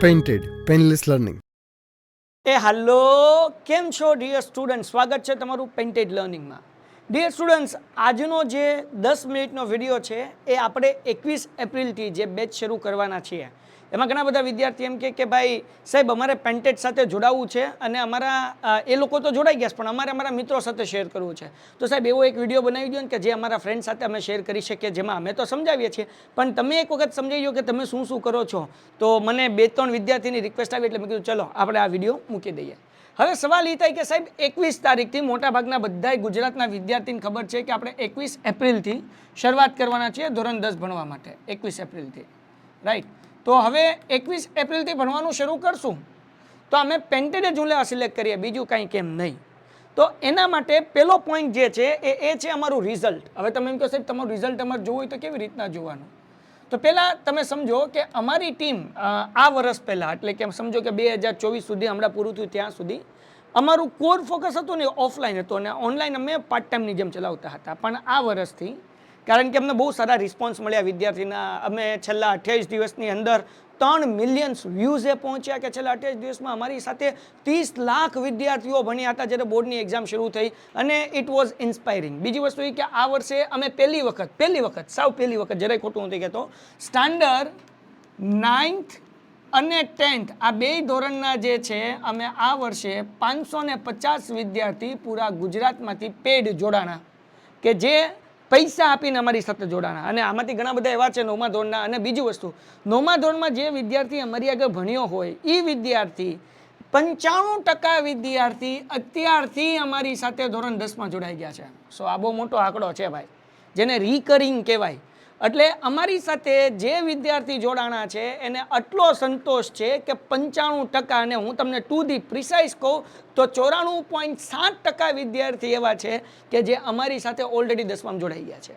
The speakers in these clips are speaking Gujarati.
Painted Painless Learning. હેલો કેમ છો ડિયર સ્ટુડન્ટ, સ્વાગત છે તમારું પેઇન્ટેડ લર્નિંગમાં. ડિયર સ્ટુડન્ટ્સ, આજનો જે 10 મિનિટનો વિડીયો છે એ આપણે 21 એપ્રિલથી જે બેચ શરૂ કરવાના છીએ. એમાં ઘણા બધા વિદ્યાર્થી એમ કે ભાઈ સાહેબ અમારે પેઇન્ટેડ સાથે જોડાવવું છે અને અમારા એ લોકો તો જોડાઈ ગયા પણ અમારે અમારા મિત્રો સાથે શેર કરવું છે. તો સાહેબ એવો એક વિડીયો બનાવી દો ને કે જે અમારા ફ્રેન્ડ સાથે અમે શેર કરી શકીએ, જેમાં અમે તો સમજાવીએ છીએ પણ તમે એક વખત સમજાવી દો કે તમે શું શું કરો છો. તો મને 2-3 વિદ્યાર્થીની રિક્વેસ્ટ આવી એટલે મેં કીધું ચલો આપણે આ વિડીયો મૂકી દઈએ. હવે સવાલ એ થાય કે સાહેબ 21 તારીખથી મોટાભાગના બધા ગુજરાતના વિદ્યાર્થીને ખબર છે કે આપણે 21 એપ્રિલથી શરૂઆત કરવાના છીએ ધોરણ 10 ભણવા માટે. 21 એપ્રિલથી રાઈટ. તો હવે 21 એપ્રિલથી ભણવાનું શરૂ કરશું તો અમે પેઇન્ટેડ જ ઉલેવા સિલેક્ટ કરીએ, બીજું કાંઈ કેમ નહીં. તો એના માટે પહેલો પોઈન્ટ જે છે એ છે અમારું રિઝલ્ટ. હવે તમે એમ કહો સાહેબ તમારું રિઝલ્ટ અમારે જોવું હોય તો કેવી રીતના જોવાનું? તો પહેલાં તમે સમજો કે અમારી ટીમ આ વર્ષ પહેલાં એટલે કે સમજો કે 2024 સુધી હમણાં પૂરું થયું ત્યાં સુધી અમારું કોર ફોકસ હતું ને ઓફલાઈન હતું અને ઓનલાઈન અમે પાર્ટ ટાઈમની જેમ ચલાવતા હતા. પણ આ વર્ષથી કારણ કે અમને બહુ સારા રિસ્પોન્સ મળ્યા વિદ્યાર્થીના, અમે છેલ્લા 28 દિવસની અંદર 3 મિલિયન વ્યૂઝે પહોંચ્યા કે છેલ્લા 28 દિવસમાં અમારી સાથે 30 લાખ વિદ્યાર્થીઓ ભણ્યા હતા જ્યારે બોર્ડની એક્ઝામ શરૂ થઈ અને ઇટ વોઝ ઇન્સ્પાયરિંગ. બીજી વસ્તુ એ કે આ વર્ષે અમે પહેલી વખત જરાય ખોટું નથી કહેતો, સ્ટાન્ડર્ડ 9th અને 10th આ બે ધોરણના જે છે અમે આ વર્ષે 550 વિદ્યાર્થી પૂરા ગુજરાતમાંથી પેડ જોડાણા કે જે પૈસા આપીને અમારી સાથે જોડાણા. અને આમાંથી ઘણા બધા એવા છે 9મા ધોરણના. અને બીજી વસ્તુ 9મા ધોરણમાં જે વિદ્યાર્થી અમારી આગળ ભણ્યો હોય એ વિદ્યાર્થી 95% વિદ્યાર્થી અત્યારથી અમારી સાથે ધોરણ 10માં જોડાઈ ગયા છે. સો આ બહુ મોટો આંકડો છે ભાઈ, જેને રિકરિંગ કહેવાય. એટલે અમારી સાથે જે વિદ્યાર્થી જોડાણા છે એને આટલો સંતોષ છે કે 95%, અને હું તમને ટુ ધી પ્રિસાઇઝ કહું તો 94.7% વિદ્યાર્થી એવા છે કે જે અમારી સાથે ઓલરેડી 10માં જોડાઈ ગયા છે.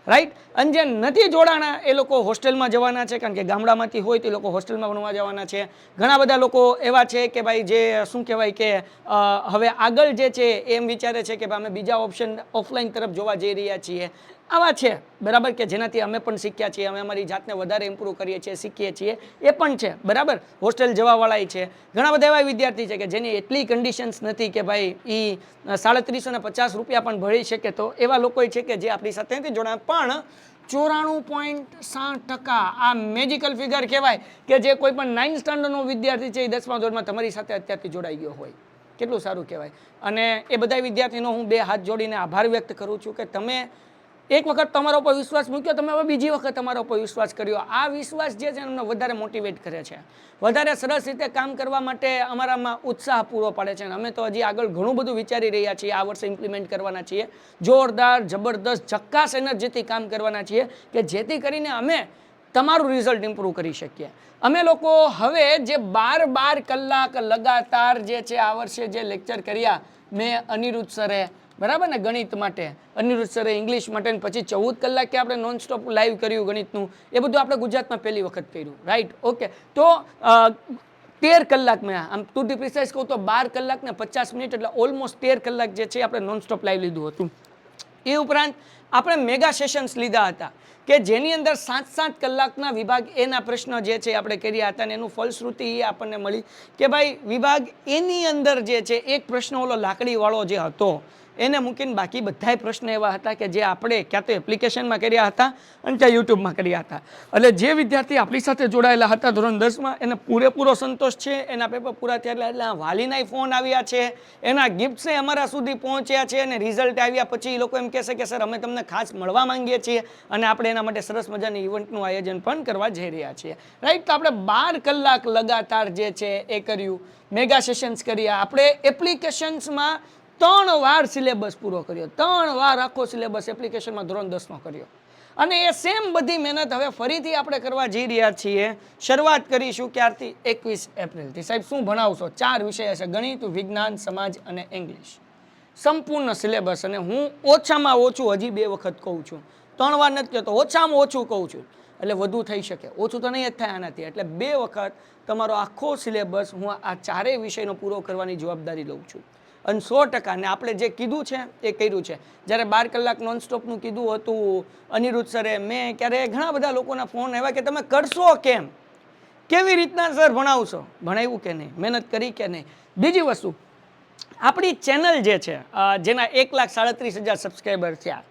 રાઈટ. અને જે નથી જોડાણા એ લોકો હોસ્ટેલમાં જવાના છે, કારણ કે ગામડામાંથી હોય તો એ લોકો હોસ્ટેલમાં ભણવા જવાના છે. ઘણા બધા લોકો એવા છે કે ભાઈ જે શું કહેવાય કે હવે આગળ જે છે એમ વિચારે છે કે ભાઈ અમે બીજા ઓપ્શન ઓફલાઈન તરફ જોવા જઈ રહ્યા છીએ. આવા છે બરાબર, કે જેનાથી અમે પણ શીખ્યા છીએ, અમે અમારી જાતને વધારે ઇમ્પ્રૂવ કરીએ છીએ, શીખીએ છીએ, એ પણ છે બરાબર. હોસ્ટેલ જવાવાળા છે. ઘણા બધા એવા વિદ્યાર્થી છે કે જેની એટલી કન્ડિશન્સ નથી કે ભાઈ એ 350 રૂપિયા પણ ભરી શકે. તો એવા લોકો છે કે જે આપણી સાથે નથી જોડાયા. પણ 94.7% આ મેજિકલ ફિગર કહેવાય કે જે કોઈ પણ 9th સ્ટાન્ડર્ડનો વિદ્યાર્થી છે એ 10મા ધોરણમાં તમારી સાથે અત્યારથી જોડાઈ ગયો હોય. કેટલું સારું કહેવાય. અને એ બધા વિદ્યાર્થીનો હું 2 હાથ જોડીને આભાર વ્યક્ત કરું છું કે તમે એક વખત તમારા ઉપર વિશ્વાસ મૂક્યો, તમે હવે બીજી વખત તમારા ઉપર વિશ્વાસ કર્યો. આ વિશ્વાસ જે છે એમને વધારે મોટિવેટ કરે છે, વધારે સરસ રીતે કામ કરવા માટે અમારામાં ઉત્સાહ પૂરો પાડે છે. અને અમે તો હજી આગળ ઘણું બધું વિચારી રહ્યા છીએ, આ વર્ષે ઇમ્પ્લિમેન્ટ કરવાના છીએ, જોરદાર જબરદસ્ત ઝક્કાસ એનર્જીથી કામ કરવાના છીએ કે જેથી કરીને અમે તમારું રિઝલ્ટ ઇમ્પ્રૂવ કરી શકીએ. અમે લોકો હવે જે 12 કલાક લગાતાર જે છે આ વર્ષે જે લેક્ચર કર્યા મેં અનિરુદ્ધ સરે બરાબર ને ગણિત માટે, અનિરુદ્ધ સરે ઇંગ્લિશ માટે, પછી 14 કલાકે આપણે નોન સ્ટોપ લાઈવ કર્યું ગણિતનું. એ બધું આપણે ગુજરાતમાં પહેલી વખત કર્યું. રાઈટ. ઓકે. તો 13 કલાક મેં આમ ટુ ધી પ્રિસાઇઝ કહું તો 12 કલાક ને 50 મિનિટ એટલે ઓલમોસ્ટ 13 કલાક જે છે આપણે નોન સ્ટોપ લાઈવ લીધું હતું. એ ઉપરાંત આપણે મેગા સેશન્સ લીધા હતા કે જેની અંદર 7-7 કલાકના વિભાગ એના પ્રશ્ન જે છે આપણે કર્યા હતા. અને એનું ફલશ્રુતિ એ આપણને મળી કે ભાઈ વિભાગ એની અંદર જે છે એક પ્રશ્ન ઓલો લાકડીવાળો જે હતો એને મૂકીને બાકી બધાય પ્રશ્ન એવા હતા કે જે આપણે ક્યાં તો એપ્લિકેશનમાં કર્યા હતા અને ત્યાં યુટ્યુબમાં કર્યા હતા. એટલે જે વિદ્યાર્થી આપણી સાથે જોડાયેલા હતા ધોરણ 10માં એને પૂરેપૂરો સંતોષ છે. એના પેપર પૂરા થયા એટલે વાલીના ફોન આવ્યા છે, એના ગિફ્ટ્સે અમારા સુધી પહોંચ્યા છે, અને રિઝલ્ટ આવ્યા પછી એ લોકો એમ કહેશે કે સર અમે તમને ખાસ મળવા માંગીએ છીએ અને આપણે એના માટે સરસ મજાની ઇવેન્ટનું આયોજન પણ કરવા જઈ રહ્યા છીએ. રાઈટ. તો આપણે 12 કલાક લગાતાર જે છે એ કર્યું, મેગા સેશન્સ કર્યા. આપણે એપ્લિકેશન્સમાં 3 વાર સિલેબસ પૂરો કર્યો, 3 વાર આખો સિલેબસ એપ્લિકેશનમાં ધોરણ 10નો કર્યો. અને એ સેમ બધી મહેનત હવે ફરીથી આપણે કરવા જઈ રહ્યા છીએ. શરૂઆત કરીશું ક્યારથી? 21 એપ્રિલથી. સાહેબ શું ભણાવશો? 4 વિષય હશે, ગણિત, વિજ્ઞાન, સમાજ અને ઇંગ્લિશ. સંપૂર્ણ સિલેબસ. અને હું ઓછામાં ઓછું હજી 2 વખત કહું છું, 3 વાર નથી કહેતો, ઓછામાં ઓછું કહું છું. એટલે વધુ થઈ શકે, ઓછું તો નહીં જ થાય આનાથી. એટલે 2 વખત તમારો આખો સિલેબસ હું આ 4 વિષયનો પૂરો કરવાની જવાબદારી લઉં છું. અને 100% ને આપણે જે કીધું છે એ કર્યું છે. જ્યારે 12 કલાક નોન સ્ટોપનું કીધું હતું અનિરુદ્ધ સરે, મેં ક્યારે ઘણા બધા લોકોના ફોન આવ્યા કે તમે કરશો કેમ, કેવી રીતના સર ભણાવશો, ભણાવ્યું કે નહીં, મહેનત કરી કે નહીં. બીજી વસ્તુ, આપણી ચેનલ જે છે જેના 1,37,000 સબસ્ક્રાઈબર થયા,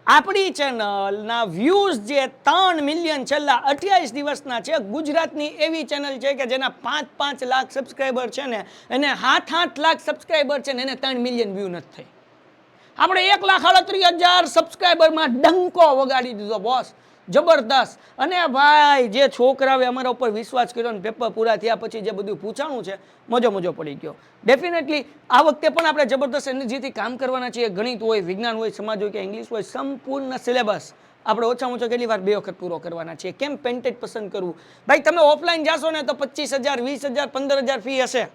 આપણી ચેનલના વ્યૂઝ જે 3 મિલિયન છેલ્લા 28 દિવસના છે. ગુજરાતની એવી ચેનલ છે કે જેના 5-5 લાખ સબસ્ક્રાઈબર છે ને, એને 8-8 લાખ સબસ્ક્રાઈબર છે ને એને 3 મિલિયન વ્યૂ નથી થઈ. આપણે 1,38,000 સબસ્ક્રાઈબરમાં ડંકો વગાડી દીધો બોસ, જબરદસ્ત. અને ભાઈ જે છોકરાએ અમારા ઉપર વિશ્વાસ કર્યો ને પેપર પૂરા થયા પછી જે બધું પૂછાણું છે, મજો પડી ગયો. ડેફિનેટલી આ વખતે પણ આપણે જબરદસ્ત એનર્જીથી કામ કરવાના છીએ. ગણિત હોય, વિજ્ઞાન હોય, સમાજ હોય કે ઇંગ્લિશ હોય, સંપૂર્ણ સિલેબસ આપણે ઓછામાં ઓછો કેટલી વાર 2 વખત પૂરો કરવાના છીએ. કેમ પેન્ટેડ પસંદ કરવું? ભાઈ તમે ઓફલાઈન જાશો ને તો 25,000, 20,000, 15,000 ફી હશે.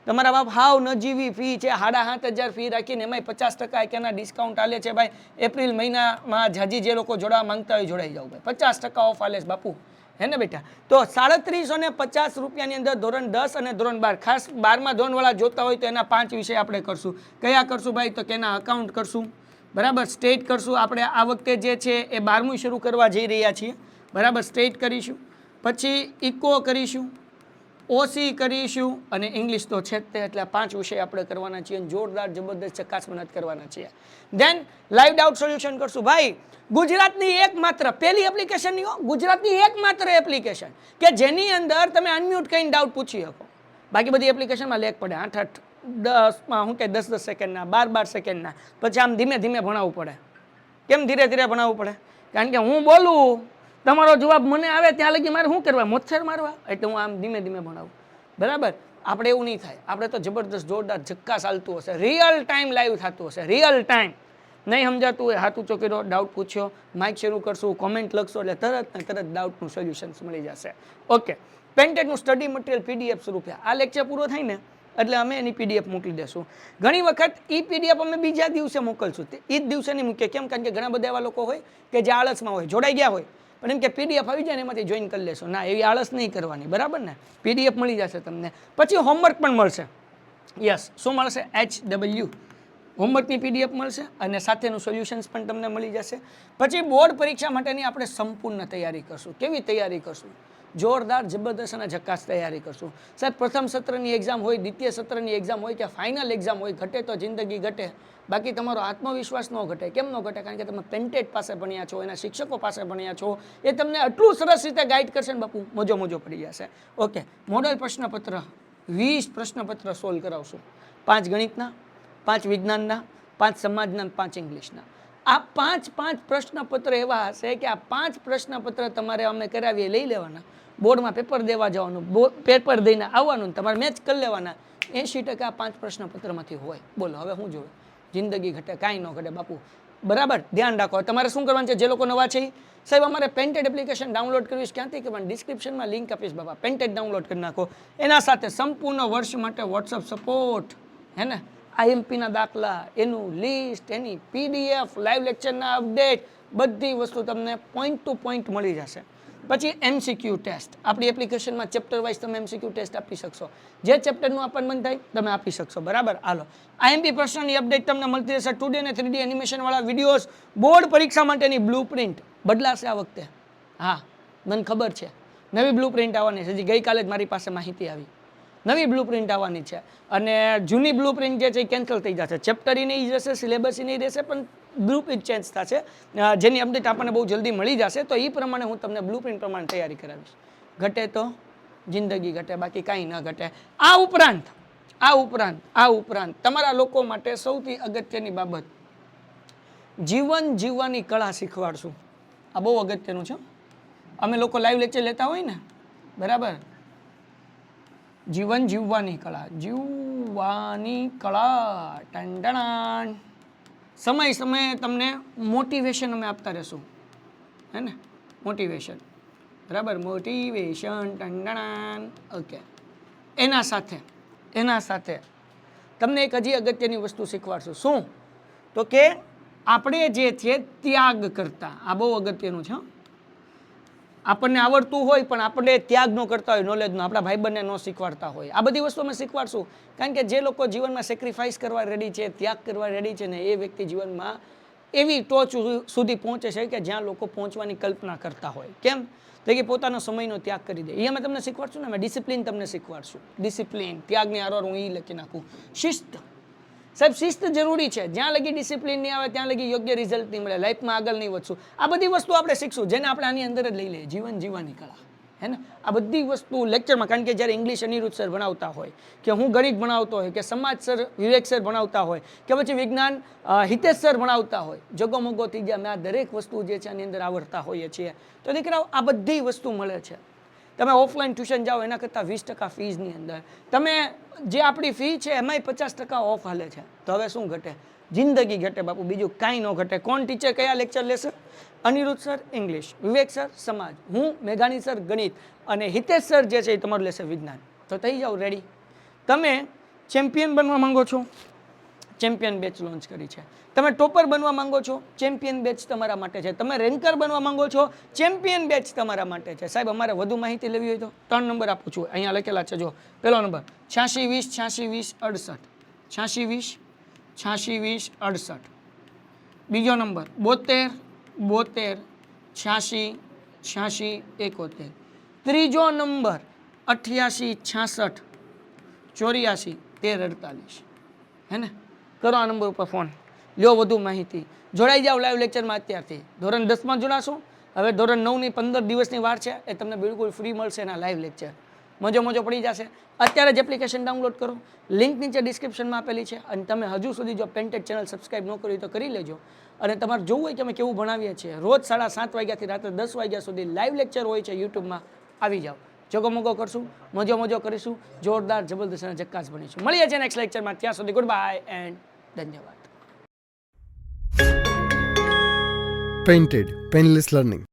તમારા બાપ હાવ નજીવી ફી છે, 7,500 ફી રાખીને એમાંય 50% કેના ડિસ્કાઉન્ટ આલે છે. ભાઈ એપ્રિલ મહિનામાં જાજી જે લોકો જોડાવા માંગતા હોય જોડાઈ જાવ. ભાઈ 50% ઓફ આલે છે બાપુ, હે ને બેટા. તો 3,350 રૂપિયાની અંદર ધોરણ 10 અને ધોરણ 12, ખાસ 12મા ધોરણવાળા જોતા હોય તો એના 5 વિષય આપણે કરશું. કયા કરશું ભાઈ? તો કે એના અકાઉન્ટ કરશું, બરાબર, સ્ટેટ કરશું. આપણે આ વખતે જે છે એ 12મું શરૂ કરવા જઈ રહ્યા છીએ, બરાબર. સ્ટેટ કરીશું, પછી ઇકો કરીશું, ઓસી કરીશું અને ઇંગ્લિશ તો છે જ તે. એટલે 5 વિષય આપણે કરવાના છીએ. જોરદાર જબરદસ્ત ચકાસ મહેનત કરવાના છીએ. દેન લાઈવ ડાઉટ સોલ્યુશન કરશું. ભાઈ ગુજરાતની એકમાત્ર પહેલી એપ્લિકેશન નહીં હો, ગુજરાતની એકમાત્ર એપ્લિકેશન કે જેની અંદર તમે અનમ્યુટ કરીને ડાઉટ પૂછી શકો. બાકી બધી એપ્લિકેશનમાં લેક પડે 8-8, 10માં શું કે 10-10 સેકન્ડના, 12-12 સેકન્ડના. પછી આમ ધીમે ધીમે ભણાવવું પડે. કેમ ધીરે ધીરે ભણાવવું પડે? કારણ કે હું બોલું, તમારો જવાબ મને આવે ત્યાં લગી મારે શું કરવા? મોચ્છર મારવા? એટલે હું આમ ધીમે ધીમે ભણાવું, બરાબર. આપણે એવું નહીં થાય. આપણે તો જબરદસ્ત જોરદાર ઝક્કા ચાલતું હશે, રિયલ ટાઈમ લાઈવ થતું હશે, રિયલ ટાઈમ. નહીં સમજાતું હોય હાથ ઊંચો કર્યો, ડાઉટ પૂછ્યો, માઇક શરૂ કરશું, કોમેન્ટ લખશો એટલે તરત ને તરત ડાઉટનું સોલ્યુશન્સ મળી જશે. ઓકે, પેન્ટેડનું સ્ટડી મટીરિયલ PDF સ્વરૂપે આ લેક્ચર પૂરો થાય ને એટલે અમે એની PDF મોકલી દેશું. ઘણી વખત એ PDF અમે બીજા દિવસે મોકલશું, એ જ દિવસે નહીં મૂકીએ. કેમ? કારણ કે ઘણા બધા એવા લોકો હોય કે જે આળસમાં હોય, જોડાઈ ગયા હોય, પણ એમ કે PDF આવી જાય ને એમાંથી જોઈન કરી લેશો. ના, એવી આળસ નહીં કરવાની, બરાબર ને. PDF મળી જશે તમને. પછી હોમવર્ક પણ મળશે. યસ, શું મળશે? HW હોમવર્કની PDF મળશે અને સાથેનું સોલ્યુશન્સ પણ તમને મળી જશે. પછી બોર્ડ પરીક્ષા માટેની આપણે સંપૂર્ણ તૈયારી કરશું. કેવી તૈયારી કરશું? જોરદાર જબરદસ્ત અને ઝકાસ તૈયારી કરશું. સાહેબ પ્રથમ સત્રની એક્ઝામ હોય, દ્વિતીય સત્રની એક્ઝામ હોય કે ફાઇનલ એક્ઝામ હોય, ઘટે તો જિંદગી ઘટે, બાકી તમારો આત્મવિશ્વાસ ન ઘટે. કેમ ન ઘટે? કારણ કે તમે પેન્ટેડ પાસે ભણ્યા છો, એના શિક્ષકો પાસે ભણ્યા છો, એ તમને આટલું સરસ રીતે ગાઈડ કરશે ને બાપુ, મોજો પડી જશે. ઓકે, મોડલ પ્રશ્નપત્ર 20 પ્રશ્નપત્ર સોલ્વ કરાવશું. 5 ગણિતના, 5 વિજ્ઞાનના, 5 સમાજના, 5 ઇંગ્લિશના. આ 5 પ્રશ્નપત્ર એવા હશે કે આ 5 પ્રશ્નપત્ર તમારે અમે કરાવીએ લઈ લેવાના, બોર્ડમાં પેપર દેવા જવાનું, પેપર દઈને આવવાનું, તમારે મેચ કરી લેવાના. 80% 5 પ્રશ્નપત્રમાંથી હોય. બોલો હવે શું જોવે? જિંદગી ઘટે, કાંઈ ન ઘટે બાપુ, બરાબર. ધ્યાન રાખો. તમારે શું કરવાનું છે? જે લોકો નવા છે સાહેબ અમારે પેન્ટેડ એપ્લિકેશન ડાઉનલોડ કરવી છે, ક્યાંથી કરવાની? ડિસ્ક્રિપ્શનમાં લિંક આપીશ બાબા, પેન્ટેડ ડાઉનલોડ કરી નાખો. એના સાથે સંપૂર્ણ વર્ષ માટે વોટ્સઅપ સપોર્ટ, હે ને, IMPના દાખલા, એનું લિસ્ટ, એની PDF, લાઈવ લેક્ચરના અપડેટ, બધી વસ્તુ તમને પોઈન્ટ ટુ પોઈન્ટ મળી જશે. પછી MCQ ટેસ્ટ આપણી એપ્લિકેશનમાં ચેપ્ટર વાઇઝ તમે MCQ ટેસ્ટ આપી શકશો. જે ચેપ્ટરનું આપણને મન થાય તમે આપી શકશો, બરાબર. હાલો, IMP પ્રશ્નની અપડેટ તમને મળતી રહેશે. 2D અને 3D એનિમેશનવાળા વિડીયોઝ, બોર્ડ પરીક્ષા માટેની બ્લુપ્રિન્ટ બદલાશે આ વખતે. હા, મને ખબર છે નવી બ્લુપ્રિન્ટ આવવાની છે. હજી ગઈકાલે જ મારી પાસે માહિતી આવી, નવી બ્લુપ્રિન્ટ આવવાની છે. અને જૂની બ્લુપ્રિન્ટ જે છે એ કેન્સલ થઈ જશે. ચેપ્ટર એ નહીં જશે, સિલેબસ એ નહીં રહેશે, પણ બ્લુપ્રિન્ટ ચેન્જ થશે, જેની અપડેટ આપણને બહુ જલ્દી મળી જશે. તો એ પ્રમાણે હું તમને બ્લુપ્રિન્ટ પ્રમાણે તૈયારી કરાવીશ. ઘટે તો જિંદગી ઘટે, બાકી કાંઈ ન ઘટે. આ ઉપરાંત તમારા લોકો માટે સૌથી અગત્યની બાબત, જીવન જીવવાની કળા શીખવાડશું. આ બહુ અગત્યનું છે. અમે લોકો લાઈવ લેક્ચર લેતા હોય ને, બરાબર, જીવન જીવવાની કળા, ટંટણાન. સમયે તમને મોટિવેશન અમે આપતા રહેશું, હે ને, મોટિવેશન, બરાબર, મોટિવેશન, ટંટણાન. ઓકે, એના સાથે તમને એક હજી અગત્યની વસ્તુ શીખવાડશું. શું? તો કે આપણે જે છે ત્યાગ કરતા. આ બહુ અગત્યનું છે. આપણને આવડતું હોય પણ આપણે ત્યાગ ન કરતા હોય, નોલેજનો, આપણા ભાઈબંધને ન શીખવાડતા હોય. આ બધી વસ્તુ અમે શીખવાડશું. કારણ કે જે લોકો જીવનમાં સેક્રિફાઈસ કરવા રેડી છે, ત્યાગ કરવા રેડી છે ને, એ વ્યક્તિ જીવનમાં એવી ટોચ સુધી પહોંચે છે કે જ્યાં લોકો પહોંચવાની કલ્પના કરતા હોય. કેમ? તો કે પોતાનો સમયનો ત્યાગ કરી દે. એ અમે તમને શીખવાડશું ને, અમે ડિસિપ્લિન તમને શીખવાડશું. ડિસિપ્લિન, ત્યાગની આરોર હું એ લખી નાખું. શિસ્ત, સાહેબ શિસ્ત જરૂરી છે. જ્યાં લગી ડિસિપ્લિન નહીં આવે ત્યાં લગી યોગ્ય રિઝલ્ટ નહીં મળે, લાઈફમાં આગળ નહીં વધશું. આ બધી વસ્તુ આપણે શીખશું, જેને આપણે આની અંદર જ લઈ લઈએ, જીવન જીવવાની કળા. હે ને, આ બધી વસ્તુ લેક્ચરમાં, કારણ કે જ્યારે ઇંગ્લિશ અનિરુદ્ધ સર ભણાવતા હોય, કે હું ગણિત ભણાવતો હોય, કે સમાજ સર વિવેક સર ભણાવતા હોય, કે પછી વિજ્ઞાન હિતેશ સર ભણાવતા હોય, જગોમગો થઈ ગયા, અમે આ દરેક વસ્તુ જે છે આની અંદર આવડતા હોઈએ છીએ. તો દીકરાઓ આ બધી વસ્તુ મળે છે. તમે ઓફલાઈન ટ્યુશન જાઓ એના કરતાં 20% ફીઝની અંદર તમે જે આપણી ફી છે એમાંય 50% ઓફ હાલે છે. તો હવે શું ઘટે? જિંદગી ઘટે બાપુ, બીજું કાંઈ ન ઘટે. કોણ ટીચર કયા લેક્ચર લેશે? અનિરુદ્ધ સર ઇંગ્લિશ, વિવેક સર સમાજ, હું મેઘાણી સર ગણિત, અને હિતેશ સર જે છે એ તમારું લેશે વિજ્ઞાન. તો થઈ જાઓ રેડી. તમે ચેમ્પિયન બનવા માંગો છો, ચેમ્પિયન બેચ લોન્ચ કરી છે. તમે ટોપર બનવા માંગો છો, ચેમ્પિયન બેચ તમારા માટે છે. તમે રેન્કર બનવા માંગો છો, ચેમ્પિયન બેચ તમારા માટે છે. સાહેબ અમારે વધુ માહિતી લેવી હોય તો 3 નંબર આપું છું, અહીંયા લખેલા છે જો. પહેલો નંબર 8620 8620 68, 8620 68. બીજો નંબર 72 72 86 86 71. ત્રીજો નંબર 88 66 84 13 48. હે ને, કરો આ નંબર ઉપર ફોન, લ્યો વધુ માહિતી, જોડાઈ જાઓ લાઈવ લેક્ચરમાં અત્યારથી. ધોરણ 10માં જોડાશો, હવે ધોરણ 9ની 15 દિવસની વાર છે, એ તમને બિલકુલ ફ્રી મળશે એના લાઈવ લેક્ચર. મજો પડી જશે. અત્યારે જ એપ્લિકેશન ડાઉનલોડ કરો, લિંક નીચે ડિસ્ક્રિપ્શનમાં આપેલી છે. અને તમે હજુ સુધી જો પેન્ટેડ ચેનલ સબસ્ક્રાઈબ ન કરી તો કરી લેજો. અને તમારે જોવું હોય કે અમે કેવું ભણાવીએ છીએ, રોજ 7:30 વાગ્યાથી રાત્રે 10 વાગ્યા સુધી લાઈવ લેક્ચર હોય છે યુટ્યુબમાં, આવી જાઓ. જગોમગો કરશું, મજો કરીશું, જોરદાર જબરદસ્ત અને જક્કાસ બનીશું. મળીએ છીએ નેક્સ્ટ લેક્ચરમાં. ત્યાં સુધી ગુડ બાય એન્ડ ધન્યવાદ. Painted Painless Learning.